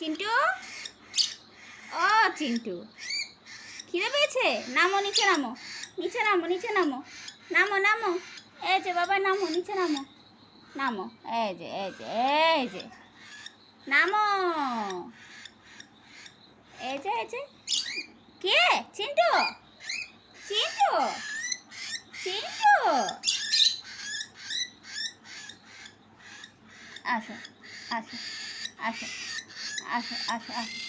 চিন্টু, ও চিন্টু, খিদে পেয়েছে? নামো, নিচে নামো, নিচে নামো, নিচে নামো, নামো নামো। এই যে বাবা, নামো, নিচে নামো, নামো। এই যে, এই যে, এই যে, নামো। এই যে, এই যে। কে? চিন্টু, চিন্টু, চিন্টু, আসো, আসো, আসো, আসো, আসো, আসো,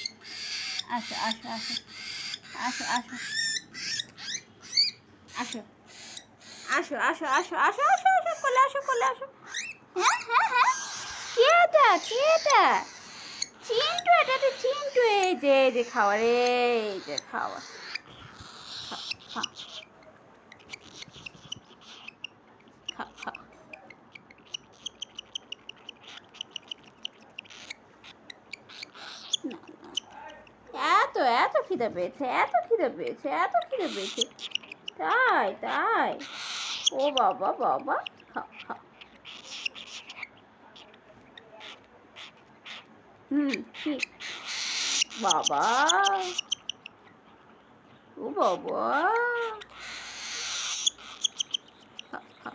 আসো, আসো, আসো, আসো, আসো, আসো, আসো, আসো, আসো, আসো, আসো, আসো, কোলে আসো, কোলে আসো। হ্যাঁ, হ্যাঁ, হ্যাঁ। কে এটা? কে এটা? চিন্টু, এটা তো চিন্টু। এই যে খাওয়া রে, এই যে খাওয়া। খাও, খাও, খাও, খাও। না, না। এত এত খিদে পেয়েছে, এত খিদে পেয়েছে, এত খিদে পেয়েছে। তাই তাই। ও বাবা বাবা, খাও খাও। ঠিক। বাবা, ও বাবা, খাও খাও,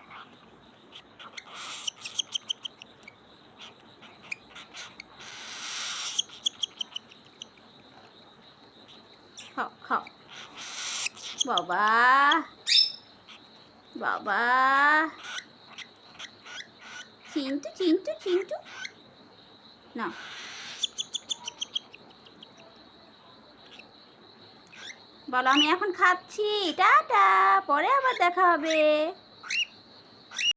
খাও খাও। বাবা, বাবা, চিন্টু, চিন্টু, চিন্টু, না। বলো আমি এখন খাচ্ছি, টাটা, পরে আবার দেখা হবে।